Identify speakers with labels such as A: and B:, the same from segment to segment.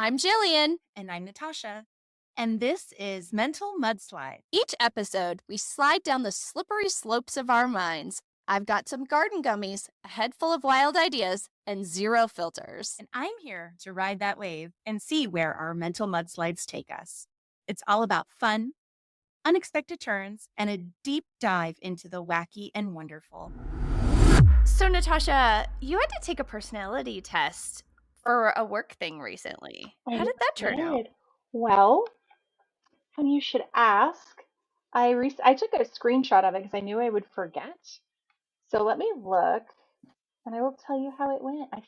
A: I'm Jillian.
B: And I'm Natasha. And this is Mental Mudslide.
A: Each episode, we slide down the slippery slopes of our minds. I've got some garden gummies, a head full of wild ideas, and zero filters.
B: And I'm here to ride that wave and see where our mental mudslides take us. It's all about fun, unexpected turns, and a deep dive into the wacky and wonderful.
A: So, Natasha, you had to take a personality test for a work thing recently. How did that turn out?
C: did. Well, funny you should ask. I took a screenshot of it because I knew I would forget. So let me look, and I will tell you how it went. I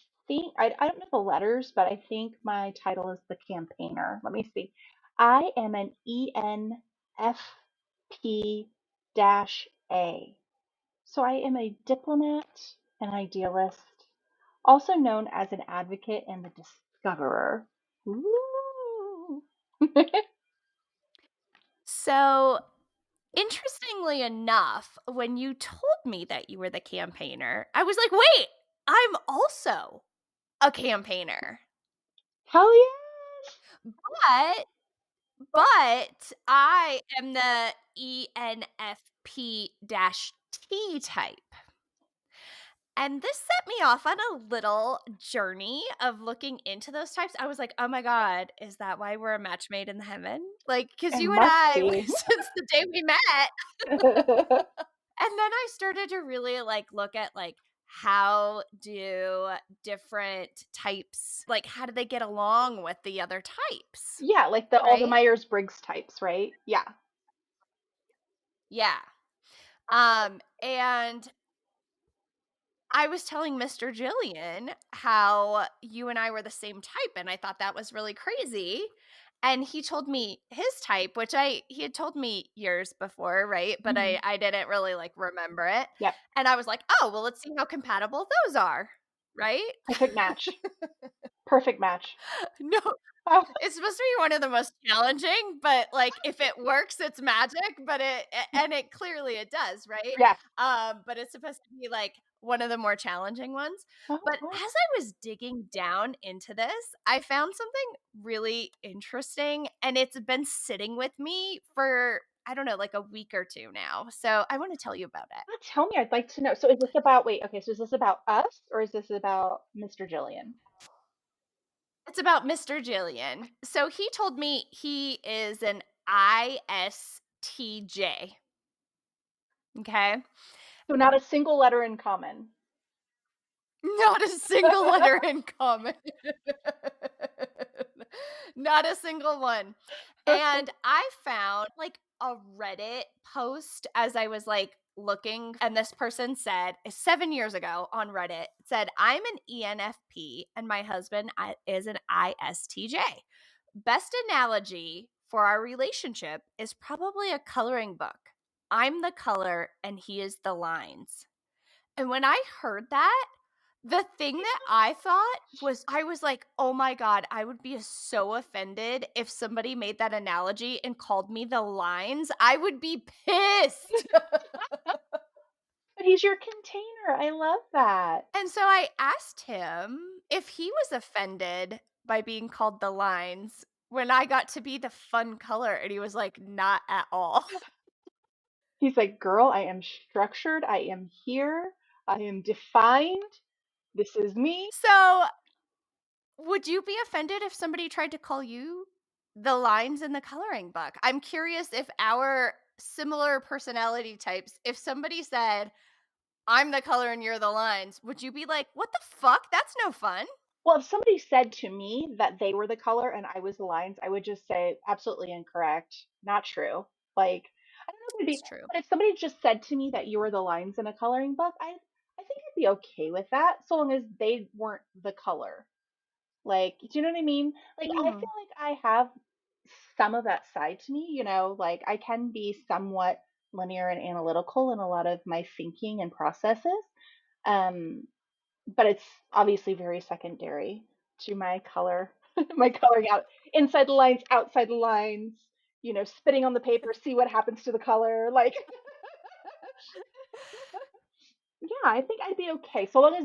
C: don't know the letters, but I think my title is the campaigner. Let me see. I am an ENFP-A. So I am a diplomat, an idealist, also known as an advocate and the discoverer. Ooh.
A: So, interestingly enough, when you told me that you were the campaigner, I was like, wait, I'm also a campaigner.
C: Hell yes!
A: But I am the ENFP-T type. And this set me off on a little journey of looking into those types. I was like, oh my God, is that why we're a match made in heaven? Like, because
C: It
A: you and
C: must
A: I,
C: be.
A: since the day we met. And then I started to really look at how do different types, how do they get along with the other types,
C: Yeah, like all the
A: right?
C: Myers-Briggs types, right? Yeah.
A: Yeah. And I was telling Mr. Jillian how you and I were the same type, and I thought that was really crazy. And he told me his type, which he had told me years before, right? But
C: hmm
A: I didn't really remember it.
C: Yep.
A: And I was like, oh, well, let's see how compatible those are, right?
C: Perfect match. Perfect match.
A: No,
C: Oh,
A: it's supposed to be one of the most challenging, but if it works, it's magic. But it clearly it does, right?
C: yes.
A: But it's supposed to be one of the more challenging ones.
C: Oh,
A: But
C: wow.
A: as I was digging down into this, I found something really interesting, and it's been sitting with me for I don't know, like a week or two now. So I want to tell you about it.
C: Tell me, I'd like to know. So is this about, wait, okay, so is this about us or is this about Mr. Jillian?
A: It's about Mr. Jillian. So he told me he is an ISTJ. Okay.
C: So not a single letter in common.
A: Not a single letter in common. Not a single one. And I found a Reddit post as I was looking, and this person said 7 years ago on Reddit said, I'm an ENFP and my husband is an ISTJ. Best analogy for our relationship is probably a coloring book. I'm the color and he is the lines. And when I heard that, the thing that I thought was, I was like, oh my God, I would be so offended if somebody made that analogy and called me the lines. I would be pissed.
C: But he's your container. I love that.
A: And so I asked him if he was offended by being called the lines when I got to be the fun color. And he was like, not at all.
C: He's like, girl, I am structured. I am here. I am defined. This is me.
A: So would you be offended if somebody tried to call you the lines in the coloring book? I'm curious if our similar personality types, if somebody said, I'm the color and you're the lines, would you be like, what the fuck? That's no fun.
C: Well, if somebody said to me that they were the color and I was the lines, I would just say absolutely incorrect, not true. Like, I don't know if it'd
A: It's
C: be,
A: true.
C: but if somebody just said to me that you were the lines in a coloring book, I think I'd be okay with that, so long as they weren't the color. Like, do you know what I mean? Like, I
A: Mm.
C: feel like I have some of that side to me, like I can be somewhat linear and analytical in a lot of my thinking and processes. Um, but it's obviously very secondary to my color, my coloring out inside the lines, outside the lines, spitting on the paper, see what happens to the color. Like, yeah, I think I'd be okay. So long as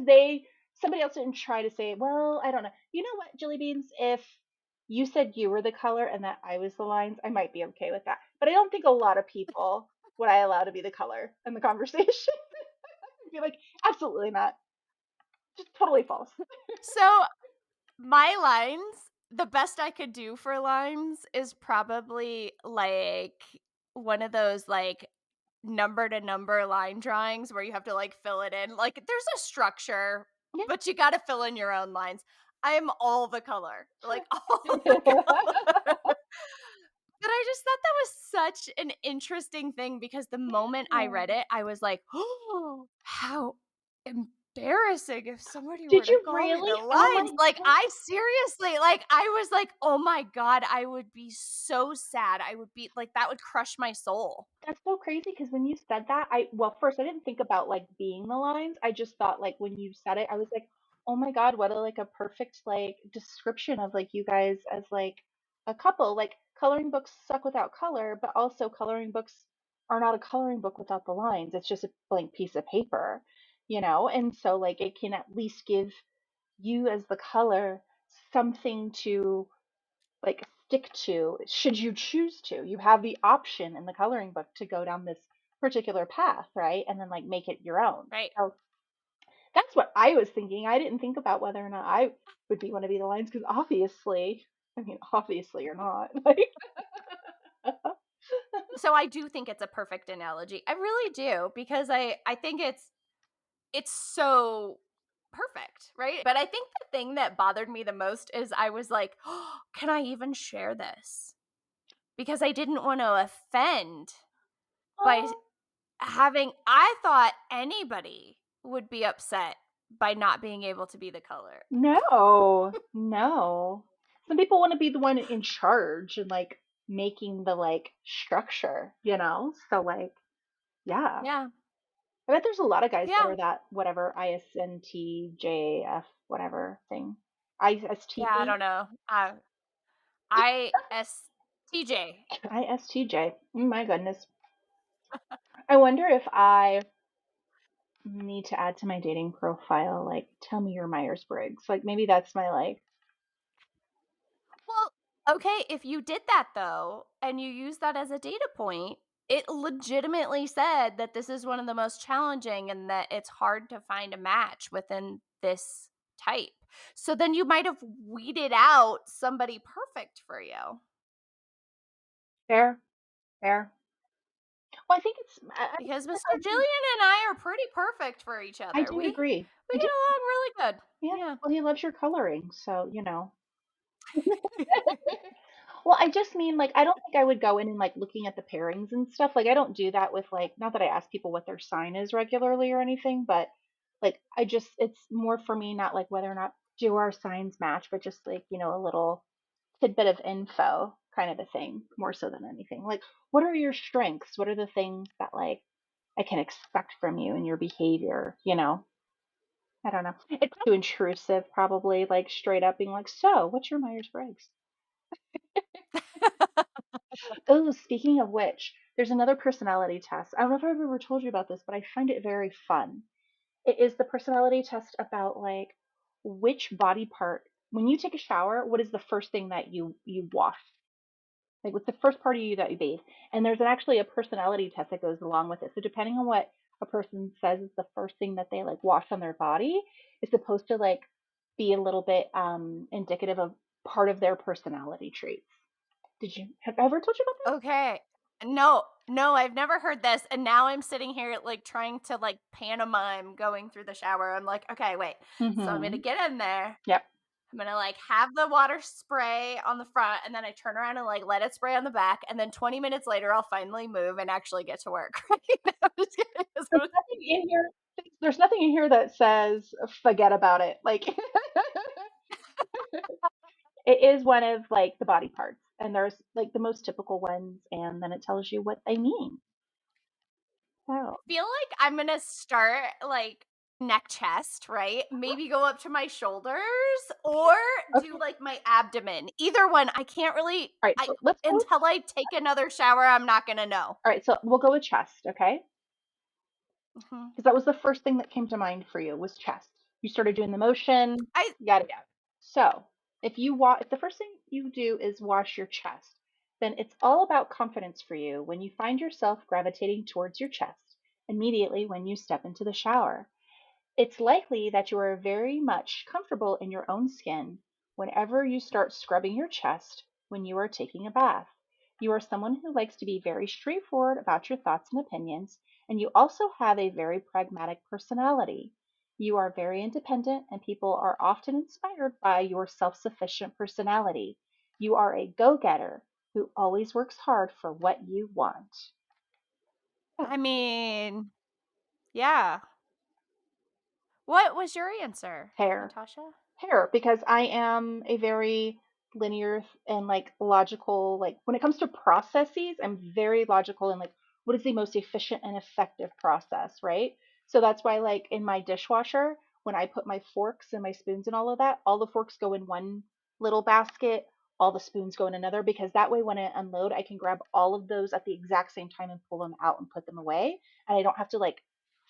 C: somebody else didn't try to say, well, I don't know. You know what, Jelly Beans, if you said you were the color and that I was the lines, I might be okay with that. But I don't think a lot of people would I allow to be the color in the conversation. I'd be like, absolutely not. Just totally false.
A: So my lines, the best I could do for lines is probably like one of those like number to number line drawings where you have to like fill it in. Like there's a structure,
C: Yeah.
A: but you got to fill in your own lines. I am all the color, like all the
C: Sure.
A: color. But I just thought that was such an interesting thing because the moment I read it, I was like, "Oh, how embarrassing if somebody were
C: Did
A: to
C: you
A: call me
C: really?
A: the
C: Oh my
A: lines." Like,
C: God.
A: I seriously, like, I was like, "Oh my god, I would be so sad." I would be like, that would crush my soul.
C: That's so crazy because when you said that, well, first I didn't think about like being the lines. I just thought like when you said it, I was like, oh my God, what a like a perfect like description of like you guys as like a couple. Like coloring books suck without color, but also coloring books are not a coloring book without the lines. It's just a blank piece of paper, you know? And so like it can at least give you as the color something to like stick to should you choose to. You have the option in the coloring book to go down this particular path, right? And then like make it your own.
A: Right.
C: So that's what I was thinking. I didn't think about whether or not I would want to be the lines because obviously, I mean, obviously you're not. Like,
A: So I do think it's a perfect analogy. I really do because I think it's so perfect, right? But I think the thing that bothered me the most is I was like, oh, can I even share this? Because I didn't want to offend by
C: oh,
A: I thought anybody would be upset by not being able to be the color.
C: no, no. Some people want to be the one in charge and like making the like structure, you know? So like, yeah.
A: Yeah.
C: I bet there's a lot of guys that
A: Yeah.
C: are that whatever ISNTJF whatever thing.
A: Yeah, I
C: ISTP?
A: don't know. ISTJ.
C: ISTJ. My goodness. I wonder if I need to add to my dating profile, like, tell me your Myers-Briggs. Like, maybe that's my, like,
A: Well, okay, if you did that though, and you use that as a data point, it legitimately said that this is one of the most challenging and that it's hard to find a match within this type. So then you might have weeded out somebody perfect for you
C: fair, fair. Well, I think
A: because
C: I
A: Mr.
C: do,
A: Jillian and I are pretty perfect for each
C: I
A: other.
C: do
A: We
C: agree. I
A: get
C: do.
A: along really good.
C: Yeah.
A: Yeah.
C: Well, he loves your coloring, so, you know. Well, I just mean like I don't think I would go in and like looking at the pairings and stuff. Like I don't do that with like not that I ask people what their sign is regularly or anything, but like I just it's more for me not like whether or not do our signs match, but just like, you know, a little tidbit of info kind of a thing, more so than anything. Like what are your strengths? What are the things that like I can expect from you and your behavior, you know? I don't know. It's too intrusive probably, like straight up being like, "So, what's your Myers-Briggs?" Oh, speaking of which, there's another personality test. I don't know if I've ever told you about this, but I find it very fun. It is the personality test about like which body part, when you take a shower, what is the first thing that you wash? Like what's the first part of you that you bathe? And there's actually a personality test that goes along with it. So depending on what a person says is the first thing that they like wash on their body, is supposed to like be a little bit indicative of part of their personality traits. Did you have I ever told you about
A: Okay. No, no, I've never heard this. And now I'm sitting here like trying to like pantomime going through the shower. I'm like, okay, wait.
C: this?
A: So I'm gonna
C: Mhm.
A: get in there.
C: Yep.
A: I'm gonna like have the water spray on the front and then I turn around and like let it spray on the back. And then 20 minutes later I'll finally move and actually get to work. Right? I'm just kidding.
C: There's nothing in here there's nothing in here that says forget about it. Like it is one of like the body parts and there's like the most typical ones and then it tells you what they mean. So,
A: Feel like I'm gonna start like neck chest, right? Maybe go up to my shoulders or do
C: okay.
A: like my abdomen. Either one. I can't really
C: All right.
A: I
C: So let's go
A: until I take another shower, I'm not gonna know.
C: all right. So we'll go with chest. Okay.
A: Mhm.
C: Because that was the first thing that came to mind for you was chest. You started doing the motion,
A: I
C: yada yada. So If the first thing you do is wash your chest, then it's all about confidence for you when you find yourself gravitating towards your chest immediately when you step into the shower. It's likely that you are very much comfortable in your own skin whenever you start scrubbing your chest when you are taking a bath. You are someone who likes to be very straightforward about your thoughts and opinions, and you also have a very pragmatic personality. You are very independent, and people are often inspired by your self sufficient personality. You are a go getter who always works hard for what you want. Oh,
A: I mean, yeah. What was your answer,
C: hair.
A: Natasha?
C: Hair, because I am a very linear and like logical, like when it comes to processes, I'm very logical and like what is the most efficient and effective process, right? So that's why like in my dishwasher, when I put my forks and my spoons and all of that, all the forks go in one little basket, all the spoons go in another, because that way when I unload, I can grab all of those at the exact same time and pull them out and put them away. And I don't have to like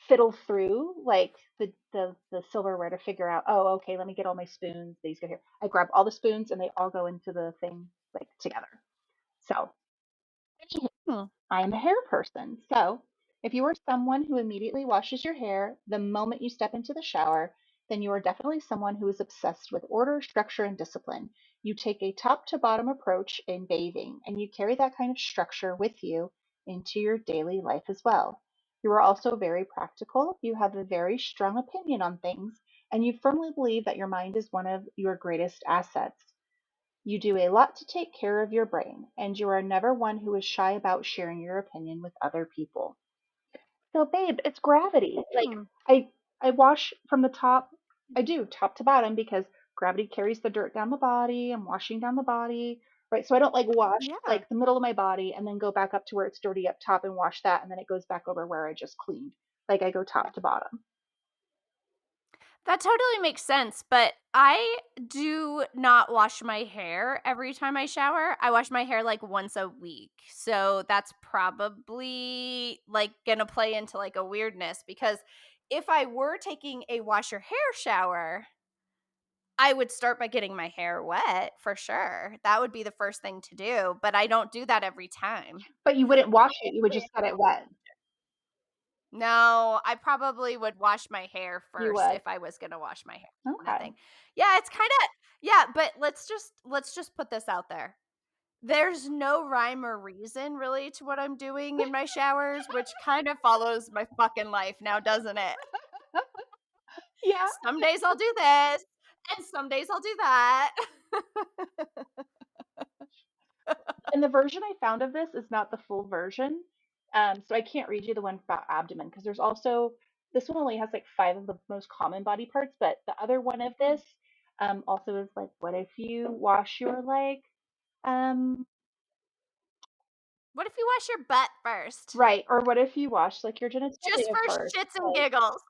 C: fiddle through like the silverware to figure out, oh, okay, let me get all my spoons. These go here. I grab all the spoons and they all go into the thing like together. So
A: Hmm.
C: I'm a hair person. So if you are someone who immediately washes your hair the moment you step into the shower, then you are definitely someone who is obsessed with order, structure, and discipline. You take a top to bottom approach in bathing, and you carry that kind of structure with you into your daily life as well. You are also very practical. You have a very strong opinion on things, and you firmly believe that your mind is one of your greatest assets. You do a lot to take care of your brain, and you are never one who is shy about sharing your opinion with other people. So, babe, it's gravity. Like
A: Hmm.
C: I wash from the top. I do top to bottom because gravity carries the dirt down the body. I'm washing down the body, right? So I don't like wash
A: Yeah.
C: like the middle of my body and then go back up to where it's dirty up top and wash that, and then it goes back over where I just cleaned. Like I go top to bottom.
A: That totally makes sense, but I do not wash my hair every time I shower. I wash my hair like once a week. So that's probably like gonna play into like a weirdness because if I were taking a wash your hair shower, I would start by getting my hair wet for sure. That would be the first thing to do, but I don't do that every time.
C: But you wouldn't wash it. You would just get it wet.
A: No, I probably would wash my hair
C: You
A: first
C: would.
A: if I was gonna wash my hair kinda
C: Okay.
A: thing. Yeah, it's kinda yeah, but let's just put this out there. There's no rhyme or reason really to what I'm doing in my showers, which kind of follows my fucking life now, doesn't it?
C: Yeah.
A: Some days I'll do this, and some days I'll do that.
C: And the version I found of this is not the full version. So I can't read you the one about abdomen because there's also this one only has like five of the most common body parts, but the other one of this also is like, what if you wash your like
A: What if you wash your butt first?
C: right, or what if you wash like your
A: Just
C: genitalia
A: for
C: first?
A: shits and
C: Like
A: giggles.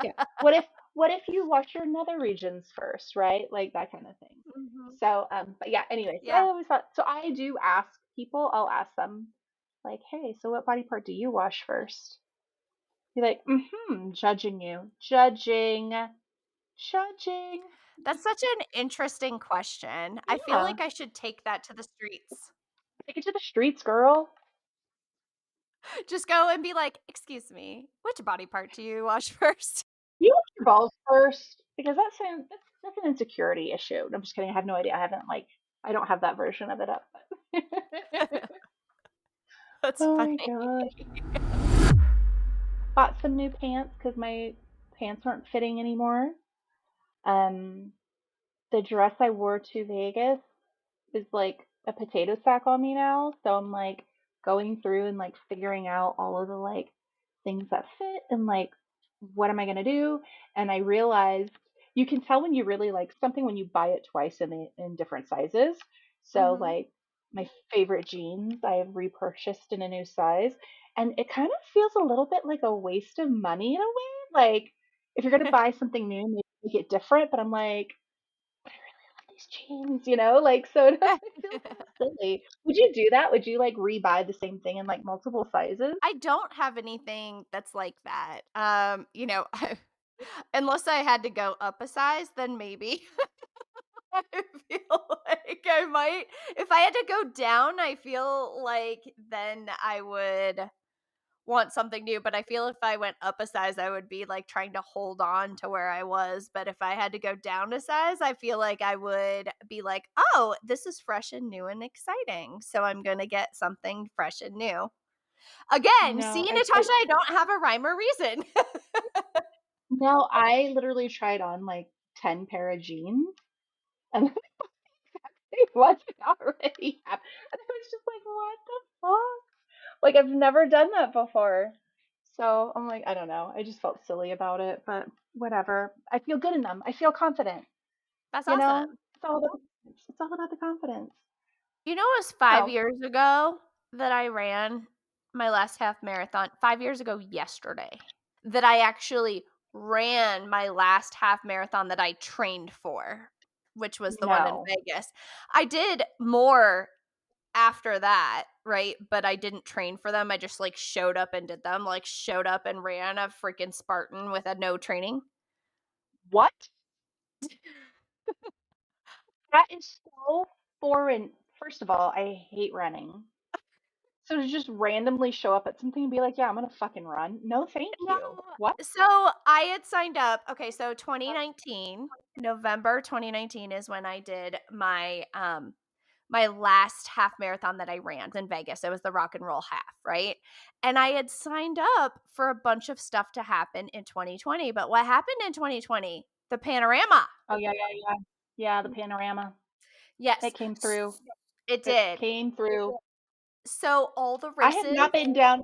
C: yeah. What if you wash your nether regions first, right? Like that kind of thing.
A: Mhm.
C: So but yeah, anyway, so I
A: Yeah.
C: always thought so I do ask people, I'll ask them like, hey, so what body part do you wash first? Be like, mm-hmm, judging you. Judging. Judging.
A: That's such an interesting question. I feel
C: Yeah.
A: like I should take that to the streets.
C: Take it to the streets, girl.
A: Just go and be like, "Excuse me, which body part do you wash first?"
C: You wash your balls first. Because that's an insecurity issue. I'm just kidding, I have no idea. I don't have that version of it up, but
A: That's
C: oh my
A: funny.
C: gosh. Bought some new pants because my pants weren't fitting anymore. Um, the dress I wore to Vegas is like a potato sack on me now. So I'm like going through and like figuring out all of the like things that fit and like what am I gonna do? And I realized you can tell when you really like something when you buy it twice in different sizes. So
A: Mhm.
C: like my favorite jeans I have repurchased in a new size, and it kind of feels a little bit like a waste of money in a way. Like if you're gonna buy something new, maybe make it different. But I'm like, these jeans, like so it feels kind of silly. Would you do that? Would you like rebuy the same thing in like multiple sizes?
A: I don't have anything that's like that. Unless I had to go up a size, then maybe. I feel like I might, if I had to go down, I feel like then I would want something new. But I feel if I went up a size, I would be like trying to hold on to where I was. But if I had to go down a size, I feel like I would be like, oh, this is fresh and new and exciting. So I'm going to get something fresh and new. Again, see,
C: No,
A: Natasha, I don't have a rhyme or reason.
C: no, I literally tried on like 10 pair of jeans and it wasn't already happening. And I was just like, what the fuck? Like I've never done that before. So I'm like, I don't know. I just felt silly about it, but whatever. I feel good in them. I feel confident.
A: That's
C: You know,
A: awesome.
C: it's all about it's all about the confidence.
A: You know, it was 5
C: So
A: years ago that I ran my last half marathon. 5 years ago yesterday that I actually ran my last half marathon that I trained for, which was the one in
C: no.
A: Vegas. I did more after that, right? But I didn't train for them. I just like showed up and did them, like showed up and ran a freaking Spartan with a no training.
C: What? That is so foreign. First of all, I hate running. So to just randomly show up at something and be like, yeah, I'm gonna fucking run. No, thank
A: No.
C: you. What?
A: So I had signed up. Okay, so 2019, November 2019 is when I did my last half marathon that I ran in Vegas. It was the rock and roll half, right? And I had signed up for a bunch of stuff to happen in 2020. But what happened in 2020? The panorama.
C: Oh yeah, yeah, yeah. Yeah, the panorama.
A: Yes,
C: It came through.
A: it
C: It
A: did.
C: came through.
A: So all the
C: I have
A: races.
C: not been down.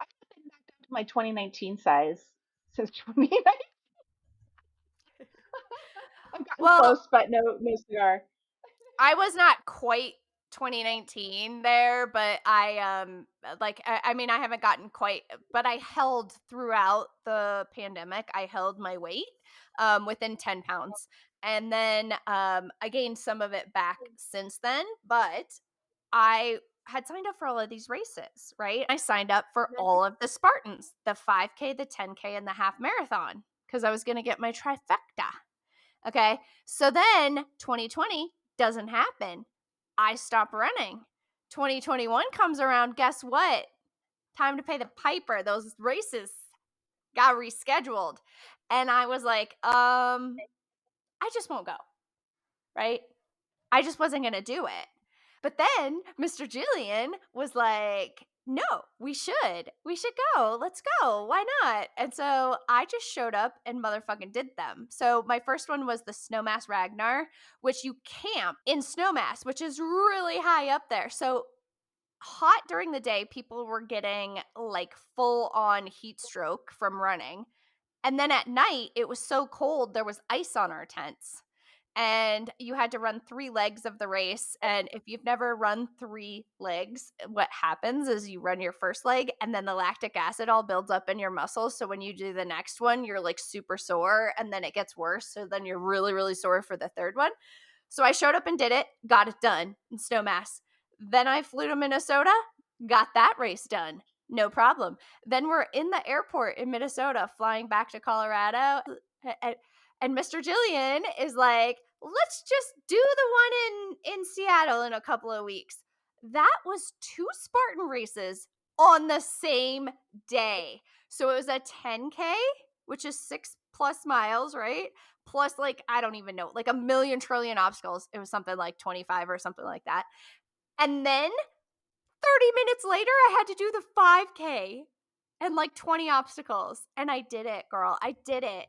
C: I've not been back down to my 2019 size since 2019. I've gotten
A: Well,
C: close, but no cigar.
A: I was not quite 2019 there, but I mean I haven't gotten quite, but I held throughout the pandemic. I held my weight within 10 pounds. And then I gained some of it back since then, but I had signed up for all of these races, right? I signed up for all of the Spartans, the 5K, the 10K, and the half marathon because I was going to get my trifecta. Okay. So then 2020 doesn't happen. I stop running. 2021 comes around. Guess what? Time to pay the piper. Those races got rescheduled. And I was like, I just won't go. Right. I just wasn't going to do it. But then Mr. Jillian was like, no, we should. We should go. Let's go. Why not? And so I just showed up and motherfucking did them. So my first one was the Snowmass Ragnar, which you camp in Snowmass, which is really high up there. So hot during the day, people were getting like full on heat stroke from running. And then at night, it was so cold, there was ice on our tents. And you had to run 3 legs of the race. And if you've never run 3 legs, what happens is you run your first leg and then the lactic acid all builds up in your muscles. So when you do the next one, you're like super sore and then it gets worse. So then you're really, really sore for the third one. So I showed up and did it, got it done in Snowmass. Then I flew to Minnesota, got that race done. No problem. Then we're in the airport in Minnesota flying back to Colorado. And Mr. Jillian is like, let's just do the one in Seattle in a couple of weeks. That was 2 Spartan races on the same day. So it was a 10K, which is 6+ miles, right? Plus, like, I don't even know, like a million trillion obstacles. It was something like 25 or something like that. And then 30 minutes later, I had to do the 5K and like 20 obstacles. And I did it, girl. I did it.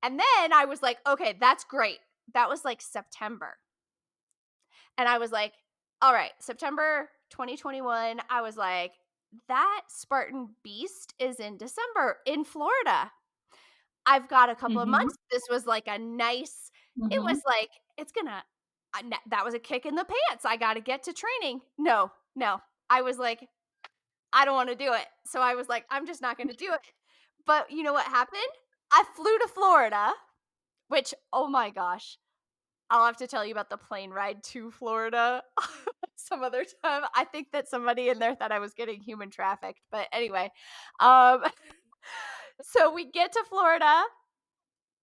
A: And then I was like, okay, that's great. That was like September. And I was like, all right, September 2021, I was like, that Spartan Beast is in December in Florida. I've got a couple of
C: Mm-hmm.
A: months. This was like a nice, it
C: Mm-hmm.
A: was like, it's gonna, that was a kick in the pants. I got to get to training. No. I was like, I don't want to do it. So I was like, I'm just not going to do it. But you know what happened? I flew to Florida, which, oh my gosh, I'll have to tell you about the plane ride to Florida some other time. I think that somebody in there thought I was getting human trafficked. But anyway, um, so we get to Florida.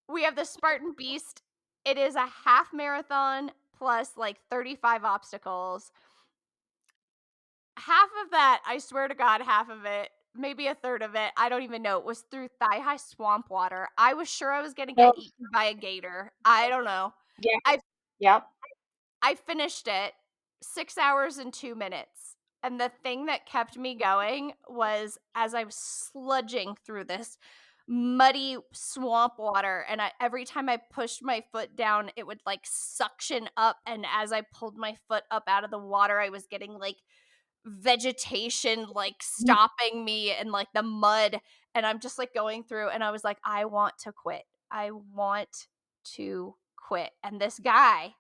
A: We have the Spartan Beast It is a half marathon plus like 35 obstacles. Half of that, I swear to God, half of it, maybe a third of it, I don't even know, it was through thigh-high swamp water. I was sure I was gonna get
C: Oh,
A: eaten by a gator. I don't know.
C: yeah.
A: I
C: Yep.
A: I finished it 6 hours and 2 minutes, and the thing that kept me going was as I was sludging through this muddy swamp water, and every time I pushed my foot down, it would, like, suction up, and as I pulled my foot up out of the water, I was getting, like, vegetation, like, stopping me and, like, the mud, and I'm just, like, going through, and I was like, "I want to quit. I want to quit," and this guy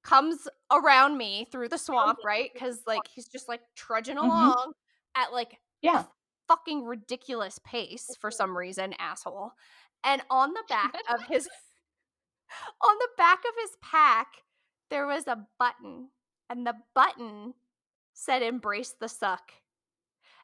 A: comes around me through the swamp, right? Because like, he's just, like, trudging
C: Mm-hmm.
A: along at, like, a
C: Yeah.
A: fucking ridiculous pace for some reason, asshole, and on the back of his pack, there was a button, and the button said, "Embrace the suck."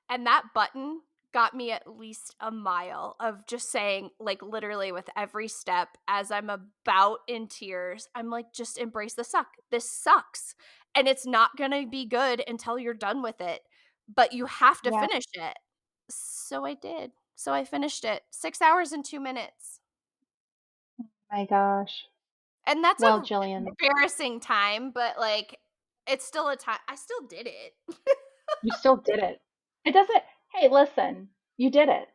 A: And that button got me at least a mile of just saying, like, literally with every step as I'm about in tears, I'm like, just embrace the suck. This sucks. And it's not going to be good until you're done with it, but you have to
C: Yeah.
A: finish it. So I did. So I finished it 6 hours and 2 minutes.
C: My gosh.
A: And that's
C: Well,
A: a
C: Jillian,
A: embarrassing time, but like, it's still a time. I still did it.
C: you still did it. It doesn't, hey, listen, you did it.
A: I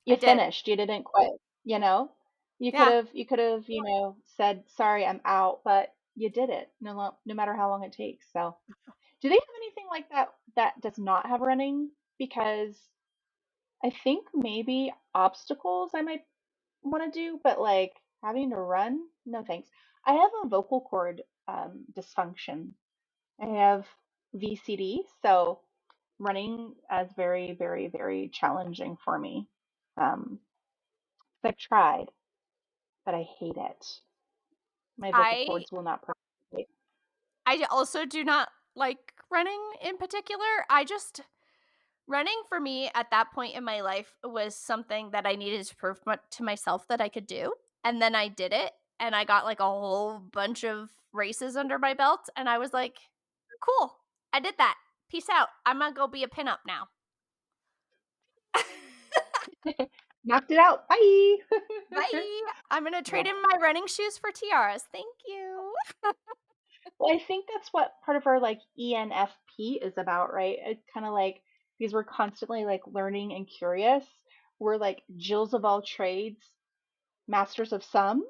C: You
A: did.
C: finished. You didn't quit, you know?
A: Yeah.
C: You could have, said, sorry, I'm out, but you did it, no matter how long it takes. So, do they have anything like that that does not have running? Because I think maybe obstacles I might want to do, but like having to run, no thanks. I have a vocal cord dysfunction. I have VCD, so running is very, very, very challenging for me. Um, I've tried, but I hate it. My vocal
A: I
C: cords will not participate.
A: I also do not like running in particular. I just running for me at that point in my life was something that I needed to prove to myself that I could do. And then I did it and I got like a whole bunch of races under my belt and I was like, "Cool. I did that. Peace out. I'm going to go be a pinup now."
C: Knocked it out. Bye.
A: Bye. I'm going to
C: Yeah.
A: trade in my running shoes for tiaras. Thank you.
C: Well, I think that's what part of our like ENFP is about, right? It's kind of like because we're constantly like learning and curious. We're like Jills of all trades, masters of some,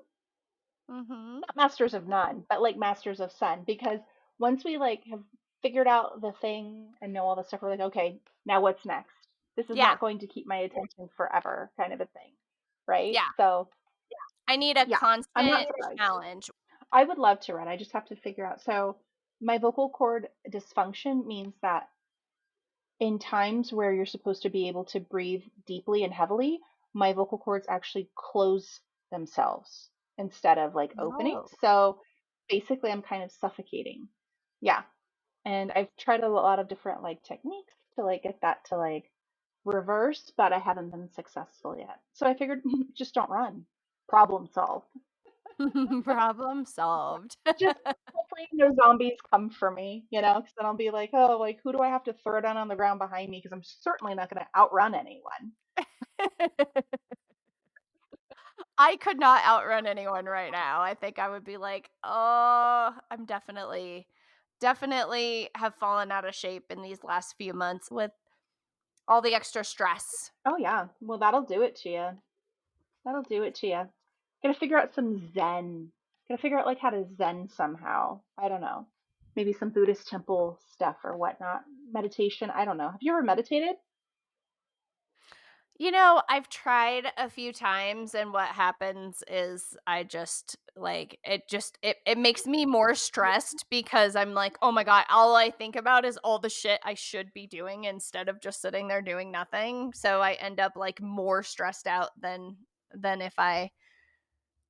A: Mhm.
C: not masters of none, but like masters of some. Because once we like have figured out the thing and know all the stuff, we're like, okay, now what's next? This is
A: Yeah.
C: not going to keep my attention forever, kind of a thing, right?
A: Yeah.
C: So
A: I need a
C: yeah, I'm not
A: constant
C: surprised.
A: challenge.
C: I would love to run. I just have to figure out. So my vocal cord dysfunction means that in times where you're supposed to be able to breathe deeply and heavily, my vocal cords actually close themselves instead of like opening.
A: Oh.
C: So basically, I'm kind of suffocating. Yeah. And I've tried a lot of different like techniques to like get that to like reverse, but I haven't been successful yet. So I figured just don't run. Problem solved.
A: Problem solved.
C: Just hopefully no zombies come for me, because then I'll be like, oh, like who do I have to throw down on the ground behind me? Because I'm certainly not going to outrun anyone.
A: I could not outrun anyone right now. I think I would be like, "Oh, I'm definitely have fallen out of shape in these last few months with all the extra stress."
C: Oh yeah, well that'll do it to you. That'll do it to you. Gotta figure out some Zen. Gotta figure out like how to Zen somehow. I don't know. Maybe some Buddhist temple stuff or whatnot. Meditation. I don't know. Have you ever meditated?
A: I've tried a few times and what happens is I just like it makes me more stressed because I'm like, "Oh my god, all I think about is all the shit I should be doing instead of just sitting there doing nothing." So I end up like more stressed out than if I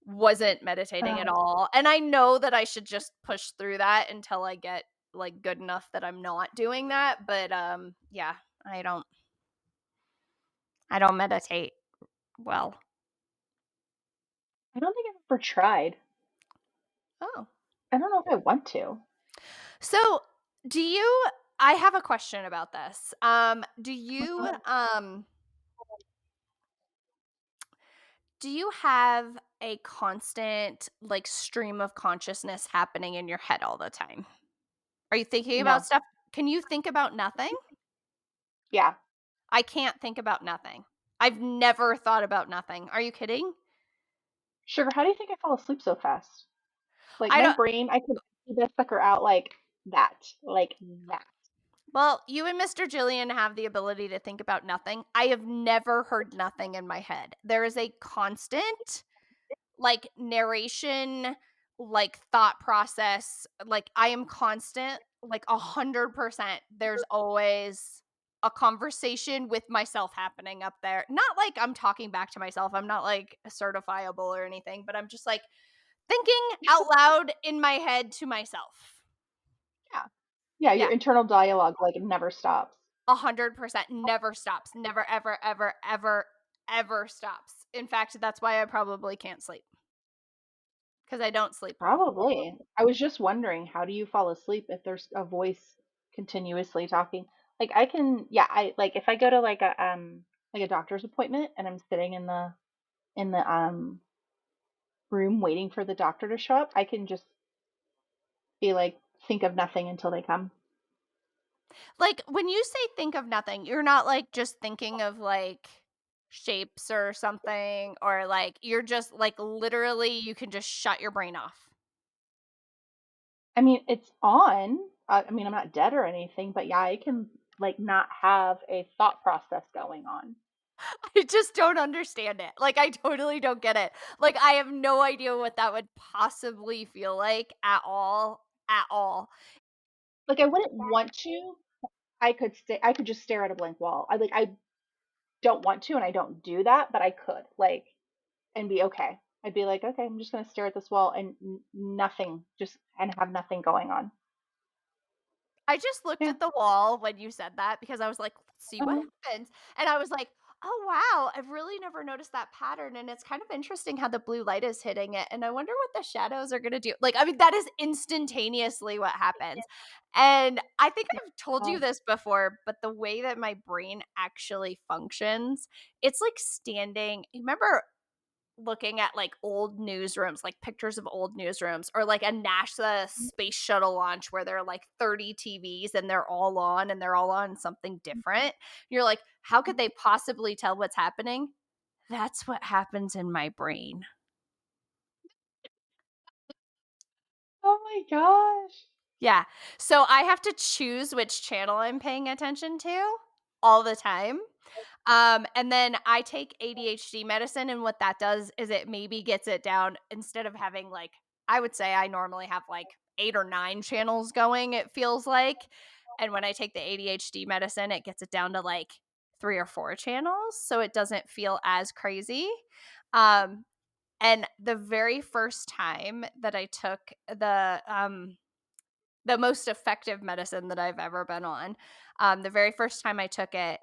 A: wasn't meditating at
C: Oh,
A: all. And I know that I should just push through that until I get like good enough that I'm not doing that, but yeah, I don't meditate well.
C: I don't think I've ever tried.
A: Oh.
C: I don't know if I want to.
A: So, do you I have a question about this. Do you have a constant like stream of consciousness happening in your head all the time? Are you thinking about
C: No.
A: stuff? Can you think about nothing?
C: Yeah.
A: I can't think about nothing. I've never thought about nothing. Are you kidding?
C: Sugar, how do you think I fall asleep so fast? Like
A: I
C: my
A: don't
C: brain, I could see this sucker out that, like that.
A: Well, you and Mr. Jillian have the ability to think about nothing. I have never heard nothing in my head. There is a constant like narration, like thought process. Like I am constant, like 100%. There's always a conversation with myself happening up there. Not like I'm talking back to myself. I'm not like certifiable or anything, but I'm just like thinking out loud in my head to myself.
C: Yeah. Yeah,
A: Yeah.
C: your internal dialogue never stops.
A: 100% never stops. Never, ever, ever, ever, ever stops. In fact, that's why I probably can't sleep because I don't sleep well.
C: Probably. I was just wondering, how do you fall asleep if there's a voice continuously talking? Like I can, yeah, I like if I go to like a doctor's appointment and I'm sitting in the room waiting for the doctor to show up, I can just be like think of nothing until they come.
A: Like when you say think of nothing, you're not like just thinking of like shapes or something, or like you're just like literally you can just shut your brain off.
C: I mean, it's on. I mean, I'm not dead or anything, but yeah, I can like not have a thought process going on.
A: I just don't understand it. Like I totally don't get it. Like I have no idea what that would possibly feel like at all. At all.
C: Like I wouldn't want to. I could just stare at a blank wall. I don't want to and I don't do that, but I could and be okay. I'd be like, okay, I'm just gonna stare at this wall and nothing, just and have nothing going on.
A: I just looked
C: Yeah.
A: at the wall when you said that because I was like, "Let's see what
C: Uh-huh.
A: happens." And I was like, "Oh, wow, I've really never noticed that pattern, and it's kind of interesting how the blue light is hitting it, and I wonder what the shadows are gonna do." Like, I mean, that is instantaneously what happens. And I think I've told you
C: Oh,
A: this before, but the way that my brain actually functions, it's like standing. Remember looking at like old newsrooms, like pictures of old newsrooms, or like a NASA space shuttle launch where there are like 30 TVs and they're all on something different. You're like, how could they possibly tell what's happening? That's what happens in my brain.
C: oh my gosh.
A: Yeah. So I have to choose which channel I'm paying attention to all the time. And then I take ADHD medicine, and what that does is it maybe gets it down instead of having like, I would say I normally have like 8 or 9 channels going, it feels like. And when I take the ADHD medicine, it gets it down to like 3 or 4 channels. So it doesn't feel as crazy. Um, and the very first time that I took the most effective medicine that I've ever been on, the very first time I took it,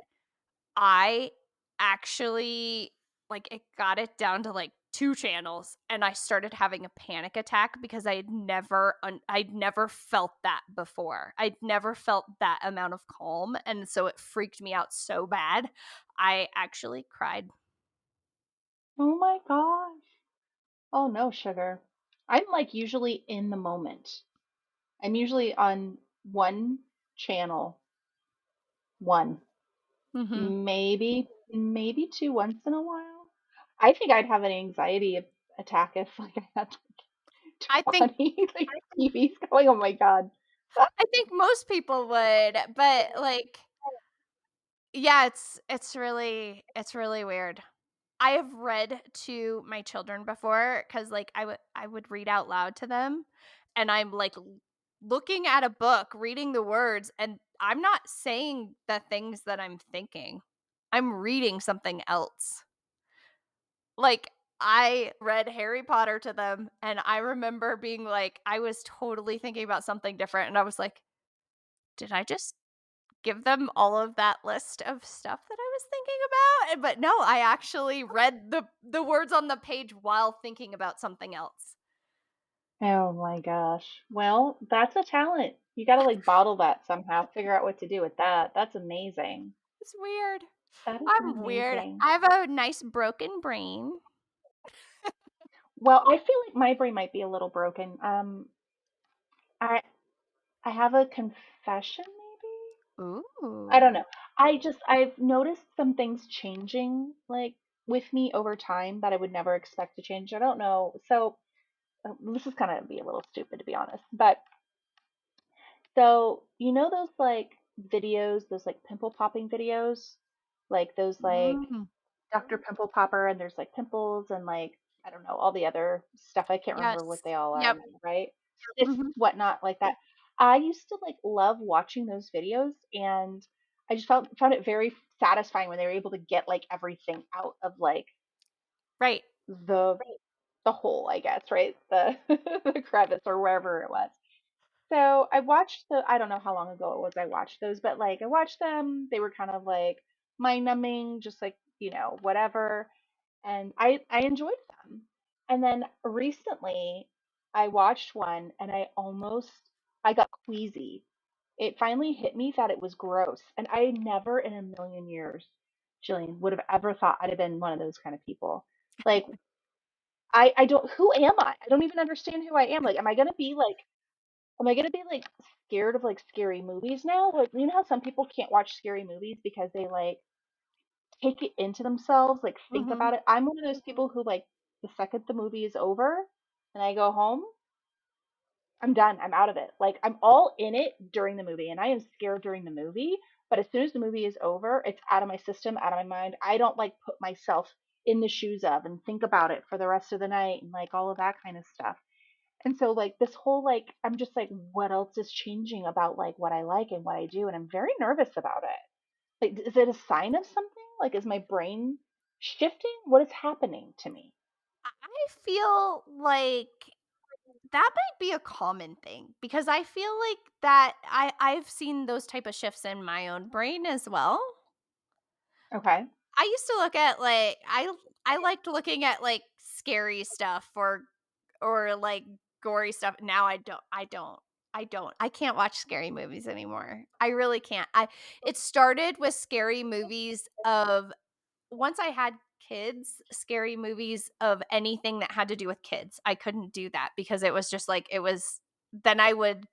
A: I actually like it got it down to like 2 channels and I started having a panic attack because I'd never felt that before. I'd never felt that amount of calm, and so it freaked me out so bad. I actually cried.
C: Oh my gosh. Oh no, sugar. I'm like usually in the moment. I'm usually on one channel, one,
A: Mhm.
C: maybe two once in a while. I think I'd have an anxiety attack if I had
A: I think
C: 20 like TVs going. Oh my God.
A: I think most people would, but like yeah, it's really weird. I have read to my children before because like I would read out loud to them, and I'm like looking at a book, reading the words, and I'm not saying the things that I'm thinking. I'm reading something else. Like I read Harry Potter to them, and I remember being like, I was totally thinking about something different, and I was like, did I just give them all of that list of stuff that I was thinking about? But no, I actually read the words on the page while thinking about something else.
C: Oh my gosh. Well, that's a talent. You got to like bottle that somehow, figure out what to do with that. That's amazing.
A: It's weird.
C: That is
A: I'm weird.
C: amazing.
A: I have a nice broken brain.
C: Well, I feel like my brain might be a little broken. I I have a confession maybe? I don't
A: Ooh.
C: know. I've noticed some things changing like with me over time that I would never expect to change. I don't know. So, this is kind of be a little stupid to be honest, but so, you know those like videos, those like pimple popping videos? Like those like
A: Mm,
C: Dr. Pimple Popper and there's like pimples and like I don't know, all the other stuff. I can't remember what
A: yes.
C: they all are
A: Yep.
C: now, right? It's
A: Mhm.
C: whatnot like that. I used to like love watching those videos and I just found it very satisfying when they were able to get like everything out of like
A: Right.
C: the the hole, I guess, right? The the crevice or wherever it was. So I watched I don't know how long ago it was I watched those, but like I watched them. They were kind of like mind numbing, just like, whatever. And I enjoyed them. And then recently I watched one and I got queasy. It finally hit me that it was gross. And I never in a million years, Jillian, would have ever thought I'd have been one of those kind of people. Like I don't who am I? I don't even understand who I am. Like am I gonna be like scared of like scary movies now? Like, you know how some people can't watch scary movies because they like take it into themselves, like think
A: Mhm.
C: about it. I'm one of those people who like the second the movie is over and I go home, I'm done. I'm out of it. Like I'm all in it during the movie and I am scared during the movie, but as soon as the movie is over, it's out of my system, out of my mind. I don't like put myself in the shoes of and think about it for the rest of the night and like all of that kind of stuff. And so like this whole like I'm just like what else is changing about like what I like and what I do and I'm very nervous about it. Like is it a sign of something? Like is my brain shifting? What is happening to me?
A: I feel like that might be a common thing because I feel like that I've seen those type of shifts in my own brain as well.
C: Okay.
A: I used to look at like I liked looking at like scary stuff or like gory stuff. Now I don't. I can't watch scary movies anymore. I really can't. I It started with scary movies of once I had kids, scary movies of anything that had to do with kids. I couldn't do that because it was just like it was then I would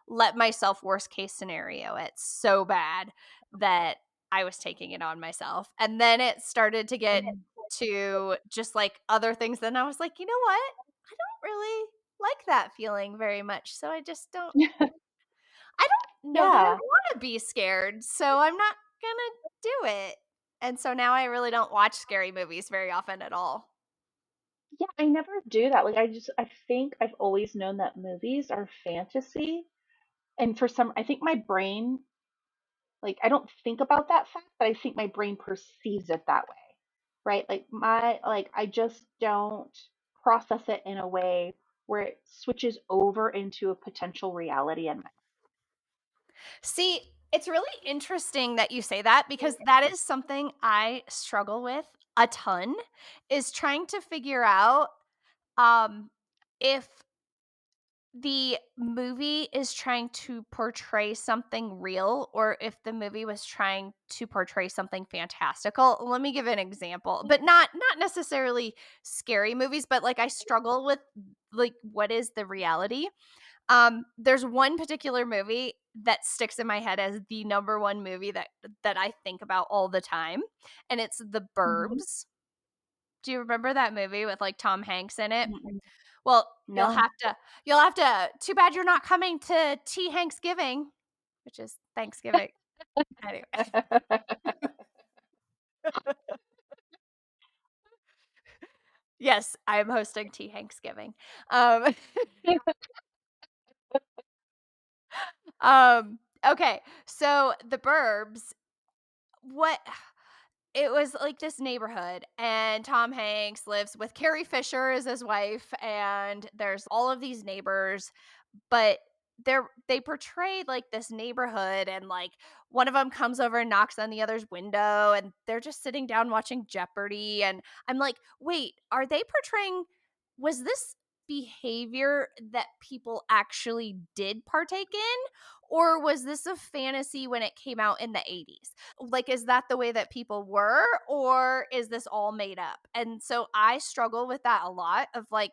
A: let myself worst case scenario it so bad that I was taking it on myself. And then it started to get
C: Mm.
A: to just like other things. Then I was like, you know what? I don't really like that feeling very much. So I don't know that I
C: Yeah.
A: want to be scared. So I'm not gonna do it. And so now I really don't watch scary movies very often at all.
C: Yeah, I never do that. Like I think I've always known that movies are fantasy. And for some I think my brain like I don't think about that fact, but I think my brain perceives it that way. Right? Like I just don't process it in a way where it switches over into a potential reality in my
A: See, it's really interesting that you say that because that is something I struggle with a ton is trying to figure out um if the movie is trying to portray something real or if the movie was trying to portray something fantastical. Let me give an example, but not necessarily scary movies, but like I struggle with like what is the reality? There's one particular movie that sticks in my head as the number one movie that I think about all the time, and it's The
C: Mhm.
A: Burbs. Do you remember that movie with like Tom Hanks in it?
C: Mm-mm.
A: Well,
C: No.
A: you'll have to too bad you're not coming to Tea Hanksgiving, which is Thanksgiving. Anyway. Yes, I am hosting Tea Hanksgiving. Um, okay, so The Burbs, what it was like this neighborhood and Tom Hanks lives with Carrie Fisher as his wife and there's all of these neighbors, but they portrayed like this neighborhood and like one of them comes over and knocks on the other's window and they're just sitting down watching Jeopardy and I'm like, "Wait, are they portraying was this behavior that people actually did partake in? Or was this a fantasy when it came out in the 80s? Like, is that the way that people were? Or is this all made up? And so I struggle with that a lot of like,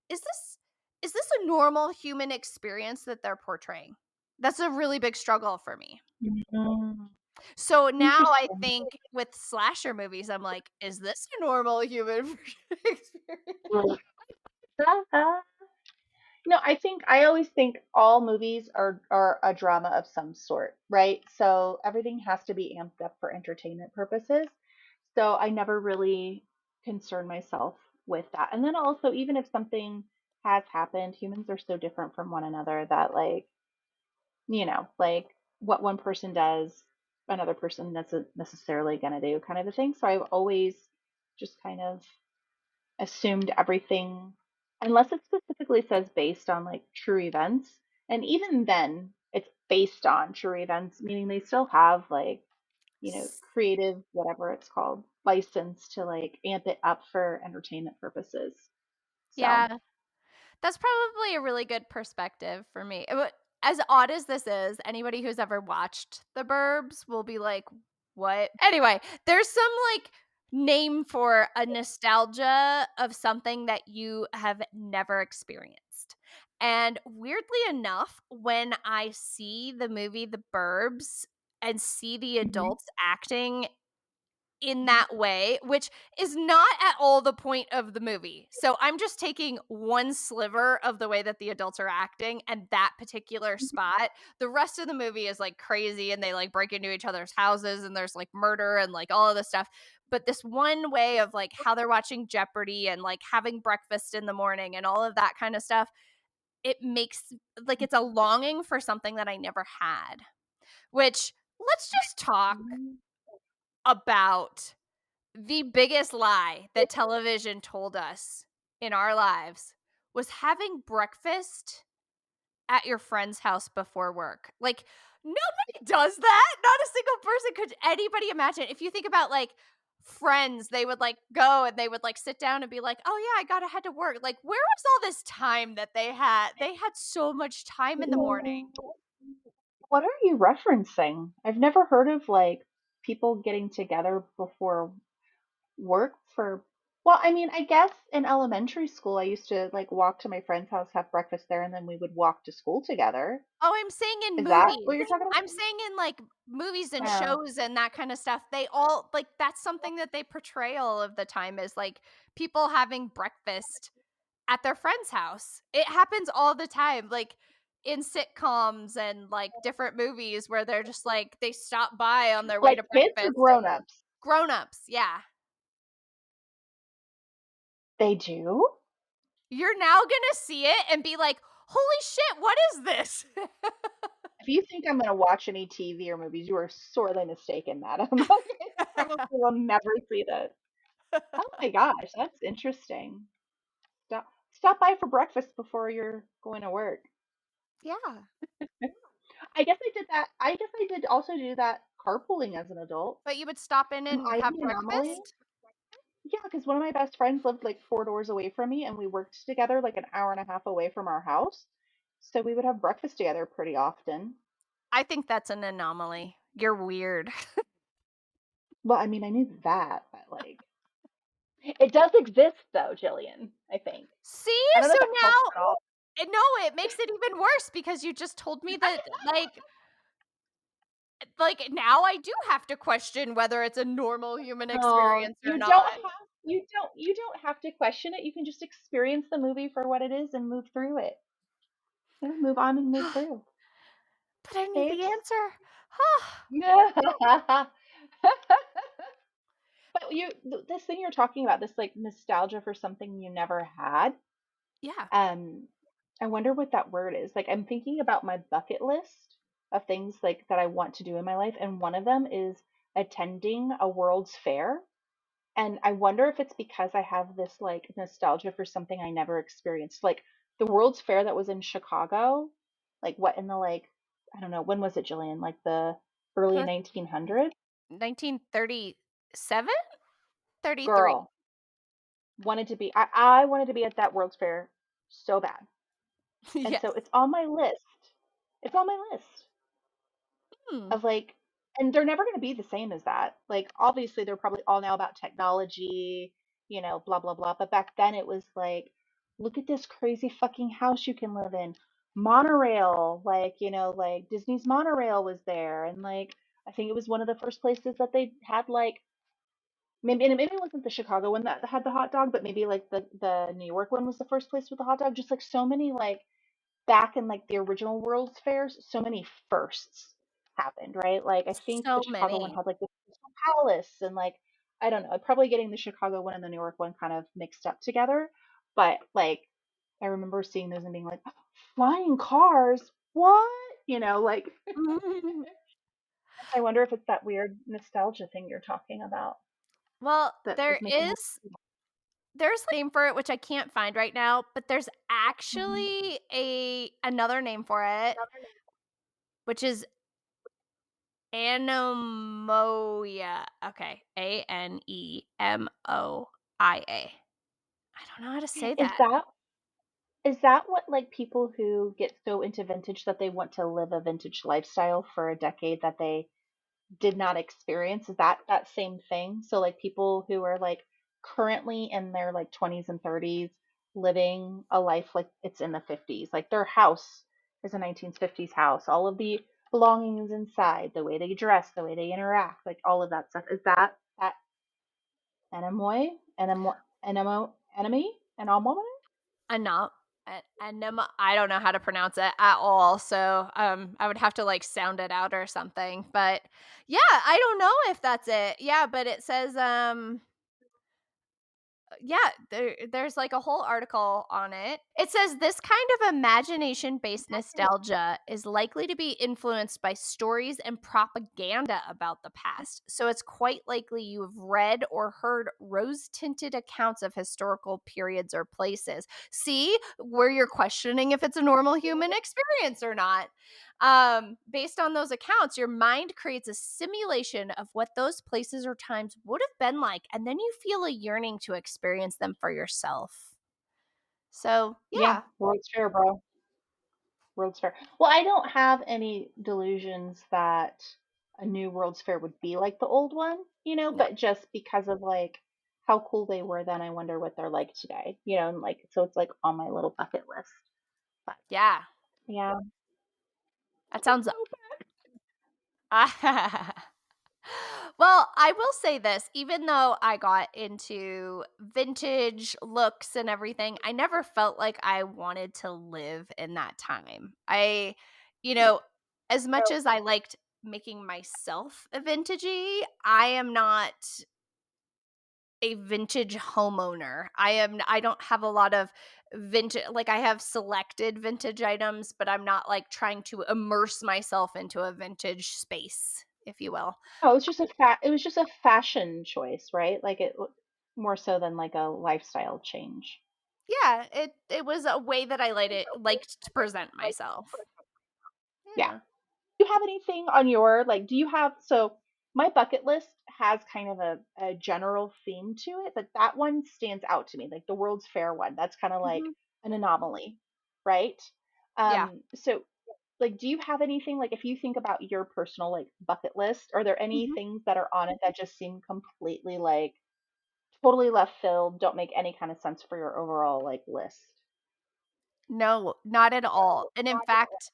A: is this is this a normal human experience that they're portraying? That's a really big struggle for me.
C: Mm,
A: So now I
C: interesting.
A: think with slasher movies, I'm like, is this a normal human experience?
C: No, I always think all movies are a drama of some sort, right? So everything has to be amped up for entertainment purposes. So I never really concern myself with that. And then also, even if something has happened, humans are so different from one another that, like, like what one person does, another person isn't necessarily going to do, kind of a thing. So I've always just kind of assumed everything, unless it specifically says based on like true events. And even then, it's based on true events, meaning they still have like, creative, whatever it's called, license to like amp it up for entertainment purposes. So,
A: Yeah, that's probably a really good perspective for me. As odd as this is, anybody who's ever watched The Burbs will be like, what? Anyway, there's some like name for a nostalgia of something that you have never experienced. And weirdly enough, when I see the movie The Burbs and see the
C: mhm.
A: adults acting in that way, which is not at all the point of the movie. So I'm just taking one sliver of the way that the adults are acting and that particular spot. The rest of the movie is like crazy and they like break into each other's houses and there's like murder and like all of this stuff. But this one way of like how they're watching Jeopardy and like having breakfast in the morning and all of that kind of stuff, it makes like it's a longing for something that I never had. Which let's just talk about the biggest lie that television told us in our lives was having breakfast at your friend's house before work. Like, nobody does that. Not a single person could anybody imagine. If you think about like friends, they would like go and they would like sit down and be like, "Oh yeah, I got to head to work." Like, where was all this time that they had? They had so much time in the morning.
C: What are you referencing? I've never heard of like people getting together before work for, well, I mean, I guess in elementary school, I used to like walk to my friend's house, have breakfast there, and then we would walk to school together.
A: Oh, I'm saying in
C: Is that what
A: movies.
C: you're talking
A: I'm saying in, like, movies and
C: about?
A: shows and that kinda stuff, they all like, that's something that they portray all of the time is, like, people having breakfast at their friend's house. It happens all the time, like, in sitcoms and, like, different movies where they're just, like, they stop by on their way
C: Like
A: to
C: kids or
A: breakfast and
C: grown-ups?
A: grown-ups, yeah.
C: They do?
A: You're now gonna see it and be like, "Holy shit, what is this?"
C: If you think I'm gonna watch any TV or movies, you are sorely mistaken, madam. I probably will never see this. Oh my gosh, that's interesting. Stop by for breakfast before you're going to work.
A: Yeah,
C: I guess I did that. I guess I did also do that carpooling as an adult.
A: but you would stop in
C: Am
A: and
C: I
A: have
C: the anomaly?
A: breakfast?
C: Yeah, because one of my best friends lived like 4 doors away from me, and we worked together like an hour and a half away from our house. So we would have breakfast together pretty often.
A: I think that's an anomaly. You're weird.
C: Well, I mean, I knew that, but like, it does exist though, Jillian, I think.
A: See?
C: I don't know
A: So
C: if that helps at all.
A: no, it makes it even worse because you just told me that now I do have to question whether it's a normal human
C: No,
A: experience or not.
C: you don't have to question it. You can just experience the movie for what it is and move through it. Move on and move through.
A: But I need the
C: Babes.
A: answer.
C: But this thing you're talking about, this like nostalgia for something you never had.
A: Yeah.
C: Um, I wonder what that word is. Like I'm thinking about my bucket list of things like that I want to do in my life, and one of them is attending a World's Fair. And I wonder if it's because I have this like nostalgia for something I never experienced. Like the World's Fair that was in Chicago, like what in the like, I don't know, when was it, Jillian? Like the early
A: The
C: 1900s?
A: 1937? 33.
C: Girl, wanted to be, I wanted to be at that World's Fair so bad. And so
A: Yes.
C: it's on my list. It's on my list
A: Hmm.
C: of like, and they're never going to be the same as that. Like, obviously, they're probably all now about technology, blah, blah, blah. But back then it was like, look at this crazy fucking house you can live in. Monorail, like, like Disney's monorail was there. And like, I think it was one of the first places that they had like, maybe, and maybe it wasn't the Chicago one that had the hot dog, but maybe like the New York one was the first place with the hot dog. Just like so many like back in like the original World's Fairs, so many firsts happened, right? Like I think the
A: So
C: Chicago one
A: many.
C: had like the Crystal Palace and like I don't know, probably getting the Chicago one and the New York one kind of mixed up together. But like I remember seeing those and being like, flying cars, what? Like I wonder if it's that weird nostalgia thing you're talking about
A: Well,
C: that is making that.
A: there's a name for it which I can't find right now, but there's
C: Mhm.
A: actually another name for it, which is anemoia. Okay, Anemoia. I don't know how to say
C: Is
A: that.
C: that is that what like people who get so into vintage that they want to live a vintage lifestyle for a decade that they did not experience? Is that same thing? So like people who are like currently in their like 20s and 30s living a life like it's in the 50s. Like their house is a 1950s house. All of the belongings inside, the way they dress, the way they interact, like all of that stuff. Is that anemoy? Enemy? Anemoy?
A: Ano Anema I don't know how to pronounce it at all, so, I would have to, like, sound it out or something, but, yeah, I don't know if that's it. Yeah, but it says, yeah, there's like a whole article on it. It says this kind of imagination-based nostalgia is likely to be influenced by stories and propaganda about the past. So it's quite likely you have read or heard rose-tinted accounts of historical periods or places. See, where you're questioning if it's a normal human experience or not. Based on those accounts, your mind creates a simulation of what those places or times would have been like, and then you feel a yearning to experience them for yourself. So,
C: Yeah,
A: yeah.
C: World's Fair, bro. World's Fair. Well, I don't have any delusions that a new World's Fair would be like the old one,
A: Yeah.
C: but just because of like how cool they were then, I wonder what they're like today, and like, so it's like on my little bucket list. But
A: Yeah.
C: yeah,
A: That
C: looking
A: sounds
C: so
A: Well, I will say this, even though I got into vintage looks and everything, I never felt like I wanted to live in that time. You know, as much as I liked making myself a vintagey, I am not a vintage homeowner. I don't have a lot of vintage, like I have selected vintage items, but I'm not like trying to immerse myself into a vintage space, if you will.
C: Oh, it was just a fashion choice, right? Like more so than like a lifestyle change.
A: Yeah, it was a way that I liked to present myself.
C: Yeah.
A: Yeah.
C: Do you have anything on your like do you have so my bucket list has kind of a general theme to it, but that one stands out to me, like the World's Fair one. That's kind of like
A: Mhm.
C: an anomaly, right?
A: Yeah.
C: So like do you have anything like if you think about your personal like bucket list, are there any
A: Mhm.
C: things that are on it that just seem completely like totally left field, don't make any kind of sense for your overall like list?
A: No, not at all. And in fact,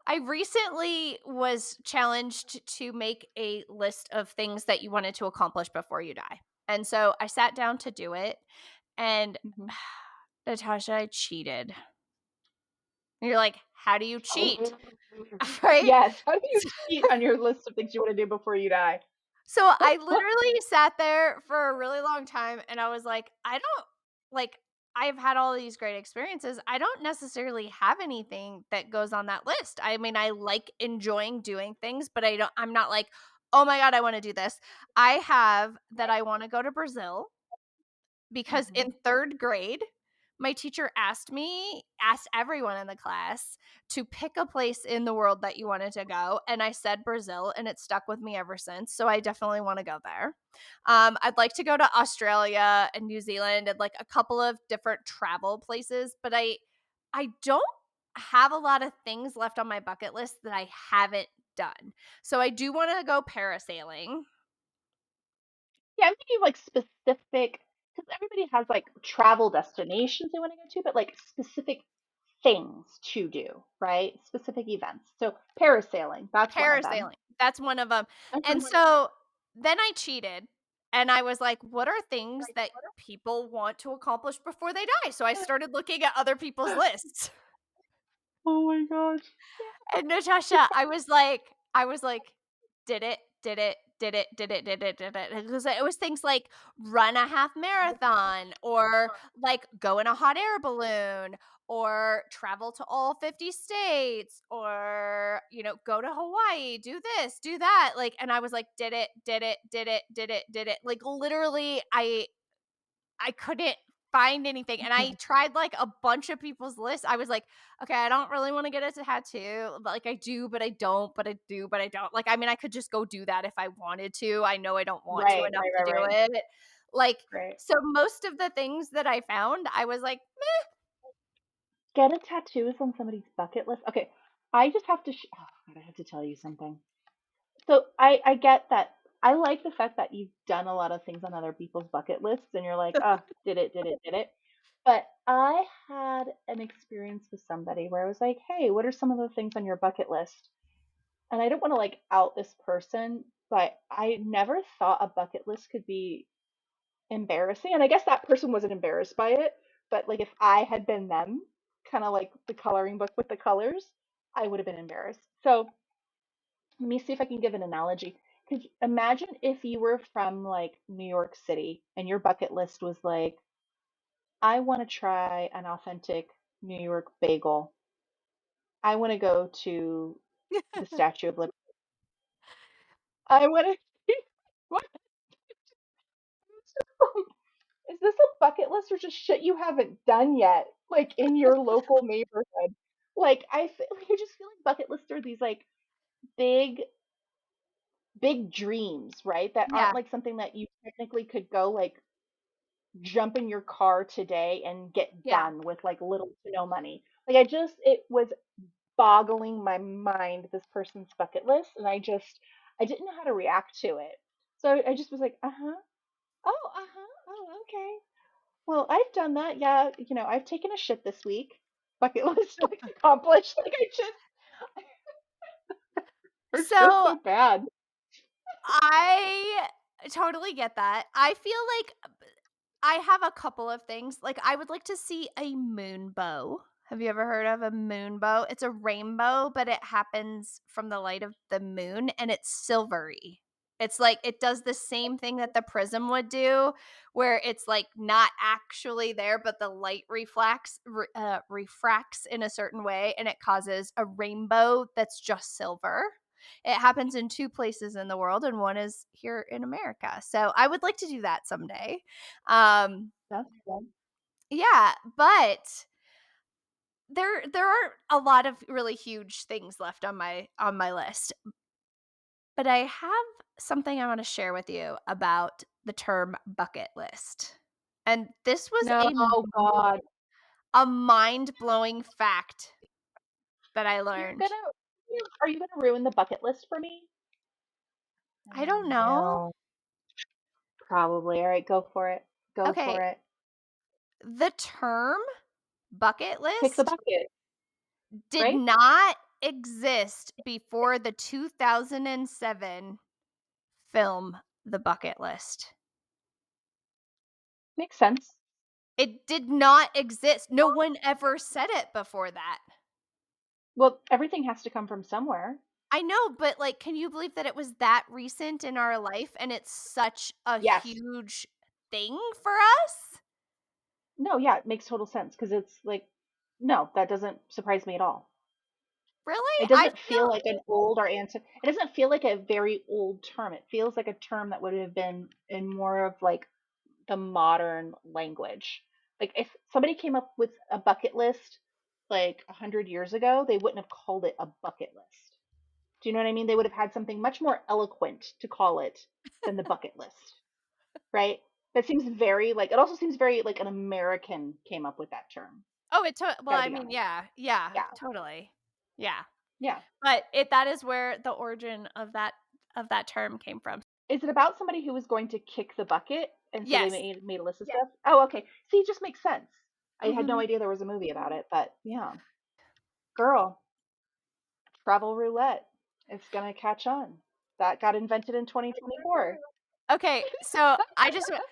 A: I recently was challenged to make a list of things that you wanted to accomplish before you die. And so I sat down to do it, and
C: Hmm.
A: Natasha, I cheated. And you're like, "How do you
C: Oh.
A: cheat?" Right?
C: Yes. How do you cheat on your list of things you want to do before you die?
A: So I literally sat there for a really long time and I was like, I don't like I've had all these great experiences. I don't necessarily have anything that goes on that list. I mean, I like enjoying doing things, but I'm not like, "Oh my god, I want to do this." I have that I want to go to Brazil because
C: Hmm.
A: in 3rd grade my teacher asked everyone in the class to pick a place in the world that you wanted to go. And I said Brazil, and it stuck with me ever since. So I definitely want to go there. I'd like to go to Australia and New Zealand and like a couple of different travel places, but I don't have a lot of things left on my bucket list that I haven't done. So I do want to go parasailing.
C: Yeah, I'm thinking of like specific, because everybody has like travel destinations they want to go to, but like specific things to do, right? Specific events. So parasailing, that's one of them.
A: Parasailing. That's one of them. And
C: Okay.
A: so then I cheated and I was like, what are things that people want to accomplish before they die? So I started looking at other people's lists.
C: Oh my gosh.
A: And Natasha, I was like, did it, did it, did it, did it, did it, did it. It was things like run a half marathon or like go in a hot air balloon or travel to all 50 states or, go to Hawaii, do this, do that. Like, and I was like, did it, did it, did it, did it, did it. Like literally I couldn't find anything, and I tried, like, a bunch of people's lists. I was like, "Okay, I don't really wanna get a tattoo, but, like, I do, but I don't, but I do, but I don't." Like, I mean, I could just go do that if I wanted to. I know I don't want to
C: Right,
A: enough
C: right,
A: to
C: right,
A: do
C: right.
A: it. Like,
C: Right.
A: so most of the things that I found, I was like,
C: Get a tattoo is on somebody's bucket list. Okay, I just have to. Oh God, I have to tell you something. So I get that. I like the fact that you've done a lot of things on other people's bucket lists, and you're like, oh, did it, did it, did it. But I had an experience with somebody where I was like, hey, what are some of the things on your bucket list? And I don't want to like out this person, but I never thought a bucket list could be embarrassing. And I guess that person wasn't embarrassed by it, but like if I had been them, kind of like the coloring book with the colors, I would have been embarrassed. So let me see if I can give an analogy. Could you imagine if you were from like New York City and your bucket list was like, I want to try an authentic New York bagel. I want to go to the Statue of Liberty. I want to. What? Is this a bucket list or just shit you haven't done yet, like in your local neighborhood? Like like, I just feel like bucket lists are these like big, big dreams, right? That aren't
A: yeah,
C: like something that you technically could go like jump in your car today and get
A: yeah.
C: done with like little to no money. Like it was boggling my mind, this person's bucket list, and I didn't know how to react to it. So I just was like, uh-huh. Oh, uh-huh. Oh, okay. Well, I've done that. Yeah, I've taken a shit this week. Bucket list like accomplished. Like I just it's just
A: So
C: so bad.
A: I totally get that. I feel like I have a couple of things. Like, I would like to see a moon bow. Have you ever heard of a moon bow? It's a rainbow, but it happens from the light of the moon and it's silvery. It's like it does the same thing that the prism would do, where it's like not actually there, but the light refracts in a certain way and it causes a rainbow that's just silver. It happens in two places in the world, and one is here in America. So I would like to do that someday. Um,
C: That's good.
A: yeah, but there are a lot of really huge things left on my list. But I have something I want to share with you about the term bucket list. And this was
C: No, oh God.
A: a mind-blowing fact that I
C: You're
A: learned.
C: gonna are you gonna ruin the bucket list for me?
A: I
C: Oh
A: don't know.
C: no. Probably. All right, go for it. Go for
A: Okay,
C: it.
A: the term bucket
C: Pick the
A: list
C: bucket,
A: did
C: right?
A: not exist before the 2007 film The Bucket List.
C: Makes sense.
A: It did not exist. No one ever said it before that.
C: Well, everything has to come from somewhere.
A: I know, but like, can you believe that it was that recent in our life and it's such a
C: Yes.
A: huge thing for us?
C: No, yeah, it makes total sense because it's like, no, that doesn't surprise me at all.
A: Really?
C: It
A: I
C: doesn't feel
A: feel
C: like an old or answer. It doesn't feel like a very old term. It feels like a term that would have been in more of like the modern language Like if somebody came up with a bucket list like 100 years ago, they wouldn't have called it a bucket list. Do you know what I mean? They would have had something much more eloquent to call it than the bucket list, right? That seems very like, it also seems very like an American came up with that term.
A: Oh, well,
C: Gotta
A: I
C: be
A: mean,
C: honest.
A: yeah,
C: Yeah.
A: totally. Yeah.
C: Yeah.
A: But that is where the origin of that term came from.
C: Is it about somebody who was going to kick the bucket and so they
A: Yes.
C: made a list of stuff? Oh, okay. See, it just makes sense. I had no
A: Mhm.
C: idea there was a movie about it, but yeah. Girl, travel roulette. It's gonna catch on. That got invented in 2024.
A: Okay, so I just want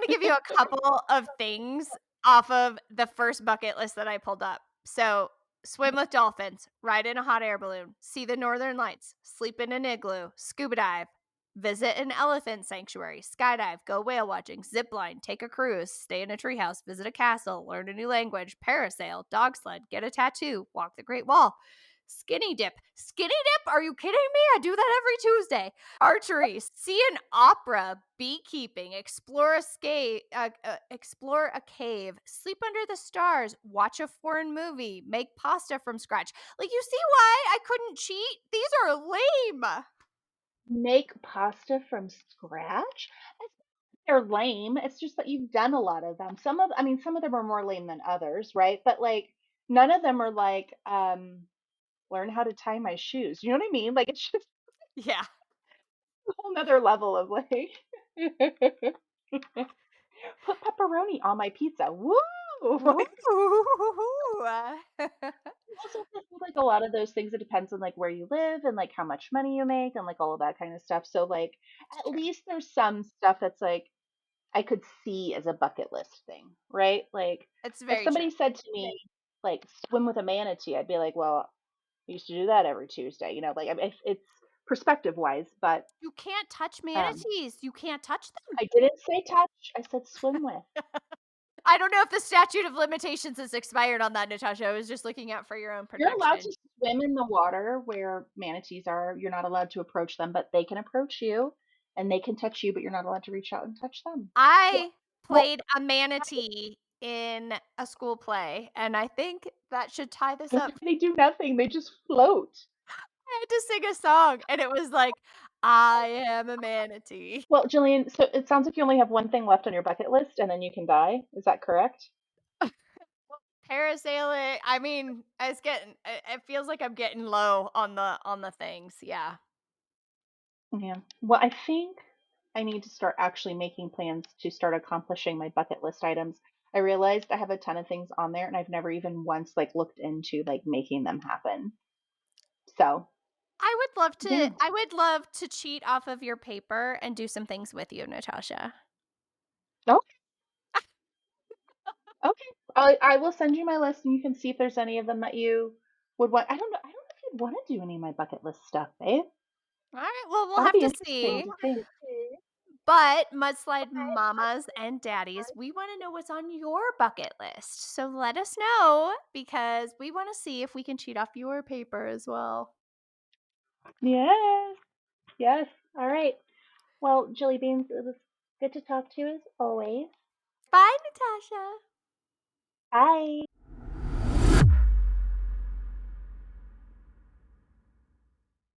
A: to give you a couple of things off of the first bucket list that I pulled up. So, swim with dolphins, ride in a hot air balloon, see the northern lights, sleep in an igloo, scuba dive, visit an elephant sanctuary, skydive, go whale watching, zip line, take a cruise, stay in a treehouse, visit a castle, learn a new language, parasail, dog sled, get a tattoo, walk the Great Wall, skinny dip. Skinny dip? Are you kidding me? I do that every Tuesday. Archery, see an opera, beekeeping, explore a cave, sleep under the stars, watch a foreign movie, make pasta from scratch. Like, you see why I couldn't cheat? These are lame.
C: Make pasta from scratch? It's, they're lame. It's just that you've done a lot of them. I mean, some of them are more lame than others, right? But like, none of them are like, learn how to tie my shoes. You know what I mean? Like, it's just
A: Yeah.
C: a whole nother level of like, put pepperoni on my pizza. Woo!
A: Ooh.
C: Like, also, I feel like a lot of those things, it depends on like where you live and like how much money you make and like all of that kind of stuff. So like,
A: It's
C: at
A: true.
C: least there's some stuff that's like I could see as a bucket list thing, right? Like
A: It's
C: if
A: very true.
C: somebody said to me like swim with a manatee, I'd be like, well, I used to do that every Tuesday, like I mean, it's perspective wise, but
A: You can't touch
C: um,
A: manatees. You can't touch them.
C: I didn't say touch. I said swim with.
A: I don't know if the statute of limitations has expired on that, Natasha. I was just looking out for your own
C: You're allowed
A: protection.
C: to swim in the water where manatees are. You're not allowed to approach them, but they can approach you and they can touch you, but you're not allowed to reach out and touch them.
A: I
C: Well,
A: played a manatee in a school play, and I think that should tie this up.
C: they do nothing. They just float.
A: I had to sing a song, and it was like, I am a manatee.
C: Well, Jillian, so it sounds like you only have one thing left on your bucket list and then you can die. Is that correct?
A: Parasailing. I mean, it feels like I'm getting low on the things. Yeah.
C: Yeah. Well, I think I need to start actually making plans to start accomplishing my bucket list items. I realized I have a ton of things on there and I've never even once like looked into like making them happen. So, yeah.
A: I would love to cheat off of your paper and do some things with you, Natasha.
C: Okay. Okay. I will send you my list and you can see if there's any of them that you would want. I don't know. I don't know if you'd want to do any of my bucket list stuff, babe.
A: All right, well, we'll
C: That'll
A: have
C: be
A: to
C: interesting
A: see.
C: to see.
A: But mudslide mamas and daddies, we want to know what's on your bucket list. So let us know because we want to see if we can cheat off your paper as well.
C: Yes. Yes. All right. Well, Jilly Beans, it was good to talk to you as always.
A: Bye, Natasha.
C: Bye.